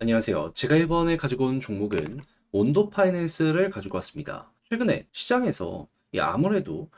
안녕하세요. 제가 이번에 가지고 온 종목은 온도 파이낸스를 가지고 왔습니다. 최근에 시장에서 아무래도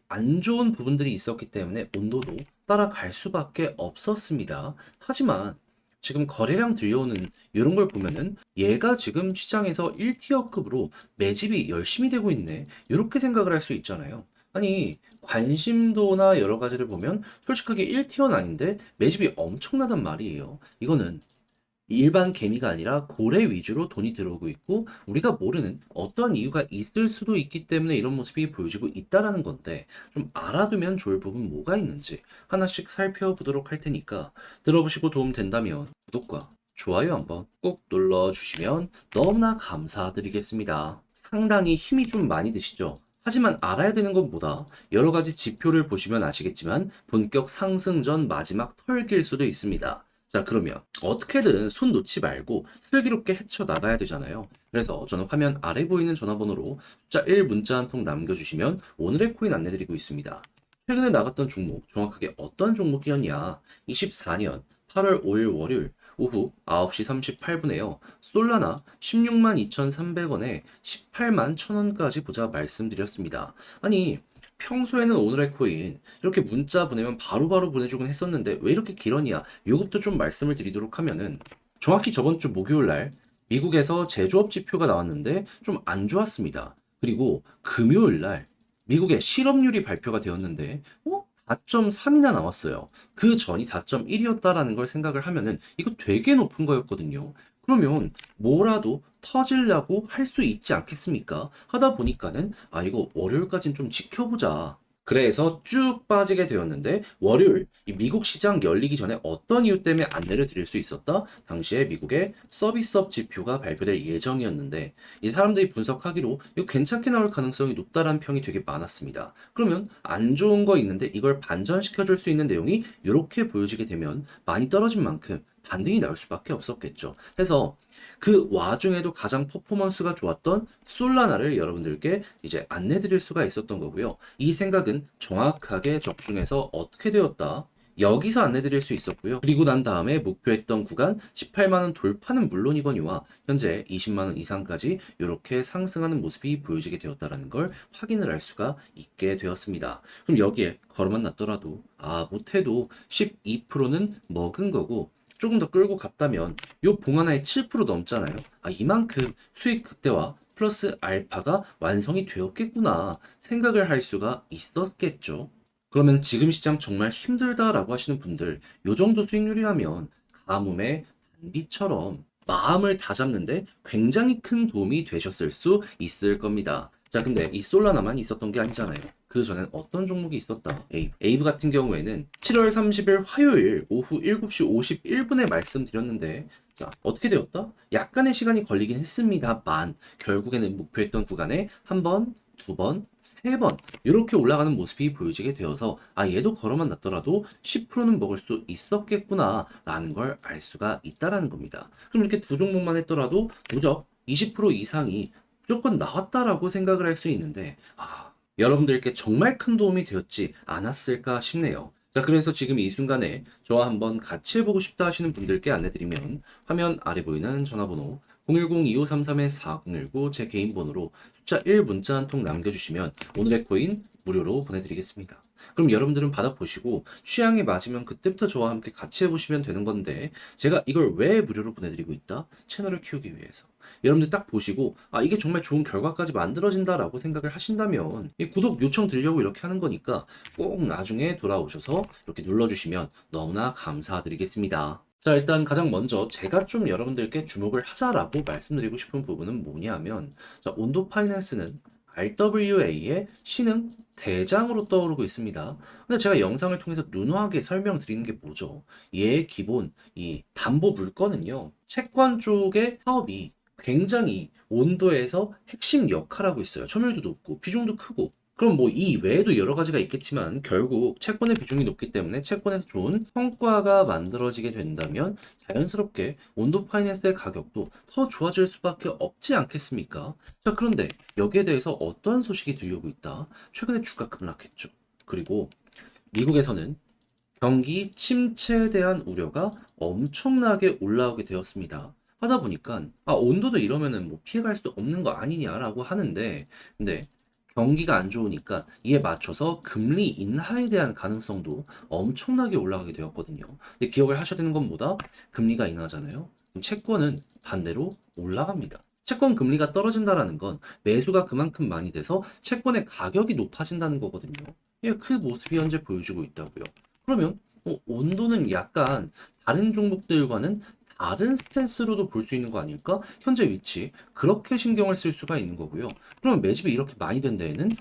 안 좋은 부분들이 있었기 때문에 온도도 따라갈 수밖에 없었습니다. 하지만 지금 거래량 들려오는 이런 걸 보면은 얘가 지금 시장에서 1티어급으로 매집이 열심히 되고 있네. 이렇게 생각을 할 수 있잖아요. 아니, 관심도나 여러 가지를 보면 솔직하게 1티어는 아닌데 매집이 엄청나단 말이에요. 이거는 일반 개미가 아니라 고래 위주로 돈이 들어오고 있고 우리가 모르는 어떤 이유가 있을 수도 있기 때문에 이런 모습이 보여지고 있다라는 건데 좀 알아두면 좋을 부분 뭐가 있는지 하나씩 살펴보도록 할 테니까 들어보시고 도움 된다면 구독과 좋아요 한번 꼭 눌러주시면 너무나 감사드리겠습니다. 상당히 힘이 좀 많이 드시죠? 하지만 알아야 되는 것보다 여러 가지 지표를 보시면 아시겠지만 본격 상승 전 마지막 털길 수도 있습니다. 자, 그러면 어떻게든 손 놓지 말고 슬기롭게 헤쳐나가야 되잖아요. 그래서 저는 화면 아래 보이는 전화번호로 숫자 1 문자 한 통 남겨주시면 오늘의 코인 안내드리고 있습니다. 최근에 나갔던 종목, 정확하게 어떤 종목이었냐? 24년 8월 5일 월요일 오후 9시 38분에요. 솔라나 16만 2,300원에 18만 1,000원까지 보자 말씀드렸습니다. 아니, 평소에는 오늘의 코인 이렇게 문자 보내면 바로바로 보내주곤 했었는데 왜 이렇게 길었냐? 요것도 좀 말씀을 드리도록 하면은 정확히 저번 주 목요일 날 미국에서 제조업 지표가 나왔는데 좀 안 좋았습니다. 그리고 금요일 날 미국의 실업률이 발표가 되었는데 4.3이나 나왔어요. 그 전이 4.1이었다라는 걸 생각을 하면은 이거 되게 높은 거였거든요. 그러면 뭐라도 터질라고 할 수 있지 않겠습니까? 하다 보니까는 이거 월요일까지는 좀 지켜보자. 그래서 쭉 빠지게 되었는데 월요일 이 미국 시장 열리기 전에 어떤 이유 때문에 안내를 드릴 수 있었다? 당시에 미국의 서비스업 지표가 발표될 예정이었는데 이 사람들이 분석하기로 이거 괜찮게 나올 가능성이 높다라는 평이 되게 많았습니다. 그러면 안 좋은 거 있는데 이걸 반전시켜 줄 수 있는 내용이 이렇게 보여지게 되면 많이 떨어진 만큼 반등이 나올 수밖에 없었겠죠. 해서 그 와중에도 가장 퍼포먼스가 좋았던 솔라나를 여러분들께 이제 안내 드릴 수가 있었던 거고요. 이 생각은 정확하게 적중해서 어떻게 되었다. 여기서 안내 드릴 수 있었고요. 그리고 난 다음에 목표했던 구간 18만원 돌파는 물론이거니와 현재 20만원 이상까지 이렇게 상승하는 모습이 보여지게 되었다는 걸 확인을 할 수가 있게 되었습니다. 그럼 여기에 걸어만 놨더라도 못해도 12%는 먹은 거고 조금 더 끌고 갔다면 요 봉 하나에 7% 넘잖아요. 이만큼 수익 극대화 플러스 알파가 완성이 되었겠구나 생각을 할 수가 있었겠죠. 그러면 지금 시장 정말 힘들다라고 하시는 분들, 요 정도 수익률이라면 가뭄의 단비처럼 마음을 다잡는데 굉장히 큰 도움이 되셨을 수 있을 겁니다. 자, 근데 이 솔라나만 있었던 게 아니잖아요. 그 전엔 어떤 종목이 있었다? 에이브 같은 경우에는 7월 30일 화요일 오후 7시 51분에 말씀드렸는데, 자, 어떻게 되었다? 약간의 시간이 걸리긴 했습니다만, 결국에는 목표했던 구간에 한 번, 두 번, 세 번, 이렇게 올라가는 모습이 보여지게 되어서, 얘도 걸어만 놨더라도 10%는 먹을 수 있었겠구나라는 걸 알 수가 있다라는 겁니다. 그럼 이렇게 두 종목만 했더라도 무적 20% 이상이 무조건 나왔다라고 생각을 할 수 있는데, 여러분들께 정말 큰 도움이 되었지 않았을까 싶네요. 자, 그래서 지금 이 순간에 저와 한번 같이 해보고 싶다 하시는 분들께 안내드리면 화면 아래 보이는 전화번호 010-2533-4019 제 개인 번호로 숫자 1 문자 한 통 남겨주시면 오늘의 코인 무료로 보내드리겠습니다. 그럼 여러분들은 받아보시고 취향에 맞으면 그때부터 저와 함께 같이 해보시면 되는 건데 제가 이걸 왜 무료로 보내드리고 있다? 채널을 키우기 위해서. 여러분들 딱 보시고 이게 정말 좋은 결과까지 만들어진다라고 생각을 하신다면 이 구독 요청 드리려고 이렇게 하는 거니까 꼭 나중에 돌아오셔서 이렇게 눌러주시면 너무나 감사드리겠습니다. 자, 일단 가장 먼저 제가 좀 여러분들께 주목을 하자라고 말씀드리고 싶은 부분은 뭐냐면 자, 온도 파이낸스는 RWA의 신흥 대장으로 떠오르고 있습니다. 근데 제가 영상을 통해서 누누하게 설명드리는 게 뭐죠? 얘의 기본 이 담보 물건은요. 채권 쪽의 사업이 굉장히 온도에서 핵심 역할하고 있어요. 점유율도 높고 비중도 크고. 그럼 뭐 이 외에도 여러 가지가 있겠지만 결국 채권의 비중이 높기 때문에 채권에서 좋은 성과가 만들어지게 된다면 자연스럽게 온도 파이낸스의 가격도 더 좋아질 수밖에 없지 않겠습니까? 자, 그런데 여기에 대해서 어떤 소식이 들려오고 있다? 최근에 주가 급락했죠. 그리고 미국에서는 경기 침체에 대한 우려가 엄청나게 올라오게 되었습니다. 하다 보니까 온도도 이러면은 뭐 피해갈 수도 없는 거 아니냐라고 하는데, 근데 경기가 안 좋으니까 이에 맞춰서 금리 인하에 대한 가능성도 엄청나게 올라가게 되었거든요. 근데 기억을 하셔야 되는 건 뭐다? 금리가 인하잖아요. 그럼 채권은 반대로 올라갑니다. 채권 금리가 떨어진다라는 건 매수가 그만큼 많이 돼서 채권의 가격이 높아진다는 거거든요. 예, 그 모습이 현재 보여주고 있다고요. 그러면 온도는 약간 다른 종목들과는 다른 스탠스로도 볼 수 있는 거 아닐까? 현재 위치 그렇게 신경을 쓸 수가 있는 거고요. 그러면 매집이 이렇게 많이 된 데에는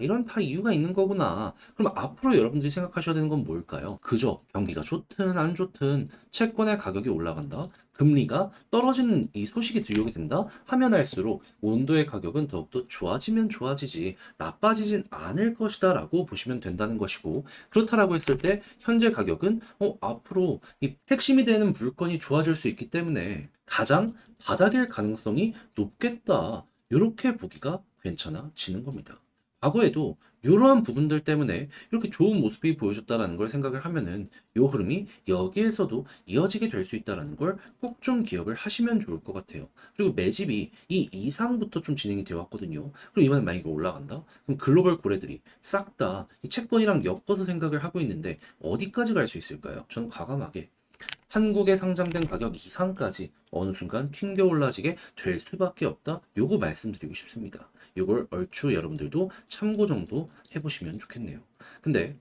이런 다 이유가 있는 거구나. 그럼 앞으로 여러분들이 생각하셔야 되는 건 뭘까요? 그저 경기가 좋든 안 좋든 채권의 가격이 올라간다. 금리가 떨어지는 이 소식이 들려오게 된다 하면 할수록 온도의 가격은 더욱더 좋아지면 좋아지지 나빠지진 않을 것이다 라고 보시면 된다는 것이고, 그렇다라고 했을 때 현재 가격은 앞으로 이 핵심이 되는 물건이 좋아질 수 있기 때문에 가장 바닥일 가능성이 높겠다, 이렇게 보기가 괜찮아지는 겁니다. 과거에도 이러한 부분들 때문에 이렇게 좋은 모습이 보여줬다라는 걸 생각을 하면은 이 흐름이 여기에서도 이어지게 될 수 있다라는 걸 꼭 좀 기억을 하시면 좋을 것 같아요. 그리고 매집이 이 이상부터 좀 진행이 되어 왔거든요. 그럼 이번에 만약에 올라간다? 그럼 글로벌 고래들이 싹 다 이 채권이랑 엮어서 생각을 하고 있는데 어디까지 갈 수 있을까요? 저는 과감하게 한국에 상장된 가격 이상까지 어느 순간 튕겨 올라지게 될 수밖에 없다. 요거 말씀드리고 싶습니다. 요걸 얼추 여러분들도 참고 정도 해보시면 좋겠네요. 근데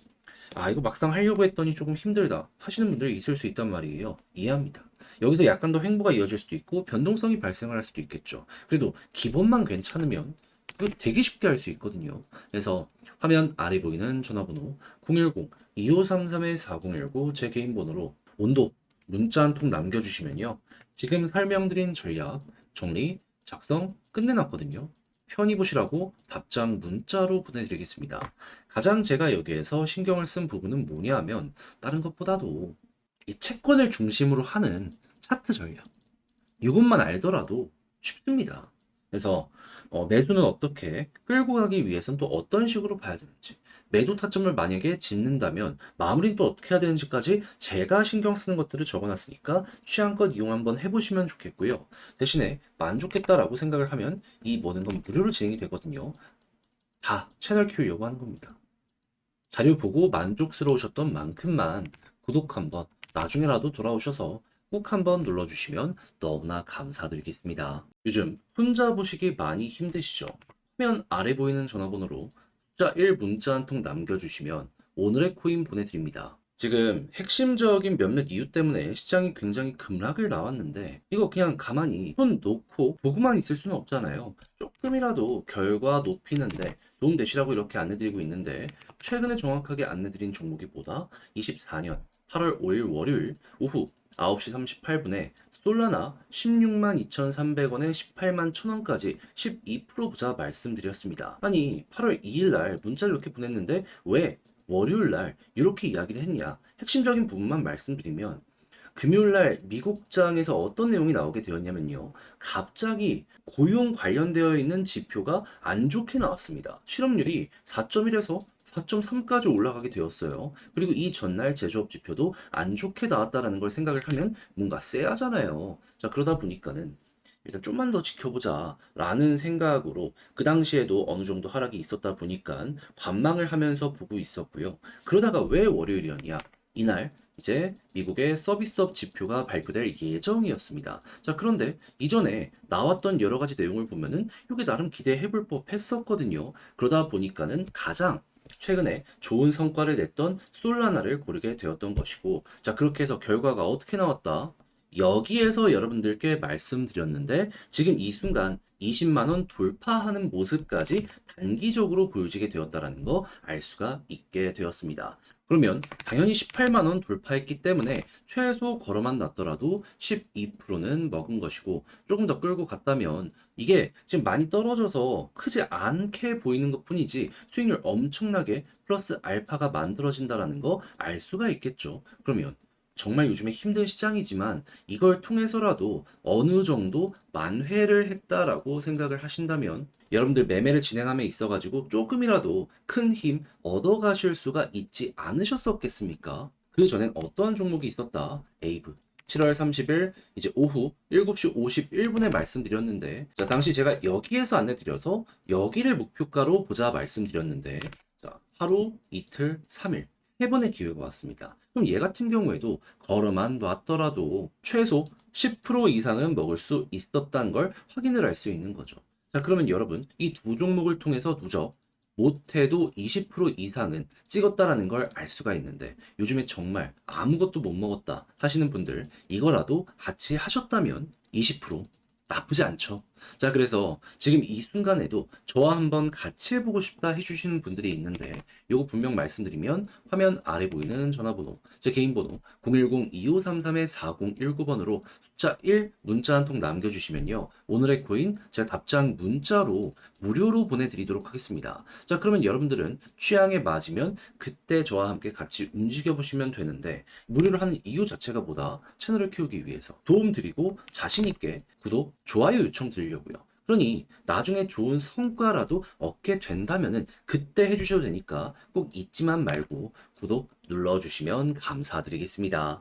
이거 막상 하려고 했더니 조금 힘들다 하시는 분들이 있을 수 있단 말이에요. 이해합니다. 여기서 약간 더 횡보가 이어질 수도 있고 변동성이 발생을 할 수도 있겠죠. 그래도 기본만 괜찮으면 이거 되게 쉽게 할 수 있거든요. 그래서 화면 아래 보이는 전화번호 010-2533-4019 제 개인 번호로 온도 문자 한 통 남겨주시면요. 지금 설명드린 전략 정리 작성 끝내놨거든요. 편히 보시라고 답장 문자로 보내드리겠습니다. 가장 제가 여기에서 신경을 쓴 부분은 뭐냐 하면 다른 것보다도 이 채권을 중심으로 하는 차트 전략. 이것만 알더라도 쉽습니다. 그래서 매수는 어떻게 끌고 가기 위해서는 또 어떤 식으로 봐야 되는지, 매도 타점을 만약에 짓는다면 마무리는 또 어떻게 해야 되는지까지 제가 신경 쓰는 것들을 적어놨으니까 취향껏 이용 한번 해보시면 좋겠고요. 대신에 만족했다라고 생각을 하면 이 모든 건 무료로 진행이 되거든요. 다 채널 키우려고 하는 겁니다. 자료 보고 만족스러우셨던 만큼만 구독 한번 나중에라도 돌아오셔서 꼭 한번 눌러주시면 너무나 감사드리겠습니다. 요즘 혼자 보시기 많이 힘드시죠? 화면 아래 보이는 전화번호로 숫자 1 문자 한 통 남겨주시면 오늘의 코인 보내드립니다. 지금 핵심적인 몇몇 이유 때문에 시장이 굉장히 급락을 나왔는데 이거 그냥 가만히 손 놓고 보고만 있을 수는 없잖아요. 조금이라도 결과 높이는데 도움 되시라고 이렇게 안내드리고 있는데, 최근에 정확하게 안내드린 종목이 뭐다? 24년 8월 5일 월요일 오후 9시 38분에 솔라나 16만 2,300원에 18만 1,000원까지 12% 보자 말씀드렸습니다. 아니 8월 2일 날 문자를 이렇게 보냈는데 왜 월요일 날 이렇게 이야기를 했냐? 핵심적인 부분만 말씀드리면 금요일 날 미국장에서 어떤 내용이 나오게 되었냐면요. 갑자기 고용 관련되어 있는 지표가 안 좋게 나왔습니다. 실업률이 4.1에서 4.3까지 올라가게 되었어요. 그리고 이 전날 제조업 지표도 안 좋게 나왔다라는 걸 생각을 하면 뭔가 쎄하잖아요. 자, 그러다 보니까는 일단 좀만 더 지켜보자 라는 생각으로 그 당시에도 어느 정도 하락이 있었다 보니까 관망을 하면서 보고 있었고요. 그러다가 왜 월요일이었냐? 이날 이제 미국의 서비스업 지표가 발표될 예정이었습니다. 자, 그런데 이전에 나왔던 여러 가지 내용을 보면은 이게 나름 기대해 볼 법 했었거든요. 그러다 보니까는 가장 최근에 좋은 성과를 냈던 솔라나를 고르게 되었던 것이고, 자, 그렇게 해서 결과가 어떻게 나왔다? 여기에서 여러분들께 말씀드렸는데 지금 이 순간 20만 원 돌파하는 모습까지 단기적으로 보여지게 되었다라는 거 알 수가 있게 되었습니다. 그러면 당연히 18만 원 돌파했기 때문에 최소 걸어만 놨더라도 12%는 먹은 것이고, 조금 더 끌고 갔다면 이게 지금 많이 떨어져서 크지 않게 보이는 것뿐이지 수익률 엄청나게 플러스 알파가 만들어진다라는 거 알 수가 있겠죠. 그러면 정말 요즘에 힘든 시장이지만 이걸 통해서라도 어느 정도 만회를 했다라고 생각을 하신다면 여러분들 매매를 진행함에 있어가지고 조금이라도 큰 힘 얻어가실 수가 있지 않으셨었겠습니까? 그 전엔 어떠한 종목이 있었다? 에이브, 7월 30일 이제 오후 7시 51분에 말씀드렸는데, 자, 당시 제가 여기에서 안내드려서 여기를 목표가로 보자 말씀드렸는데, 자, 하루, 이틀, 3일. 세 번의 기회가 왔습니다. 그럼 얘 같은 경우에도 걸어만 놨더라도 최소 10% 이상은 먹을 수 있었다는 걸 확인을 할 수 있는 거죠. 자, 그러면 여러분, 이 두 종목을 통해서 누적 못해도 20% 이상은 찍었다라는 걸 알 수가 있는데, 요즘에 정말 아무것도 못 먹었다 하시는 분들, 이거라도 같이 하셨다면 20% 나쁘지 않죠. 자, 그래서 지금 이 순간에도 저와 한번 같이 해보고 싶다 해주시는 분들이 있는데, 요거 분명 말씀드리면 화면 아래 보이는 전화번호, 제 개인 번호 010-2533-4019번으로 숫자 1 문자 한 통 남겨주시면요, 오늘의 코인 제가 답장 문자로 무료로 보내드리도록 하겠습니다. 자, 그러면 여러분들은 취향에 맞으면 그때 저와 함께 같이 움직여 보시면 되는데, 무료로 하는 이유 자체가 뭐다? 채널을 키우기 위해서 도움드리고 자신있게 구독, 좋아요 요청 드리려고요. 그러니 나중에 좋은 성과라도 얻게 된다면은 그때 해주셔도 되니까 꼭 잊지만 말고 구독 눌러주시면 감사드리겠습니다.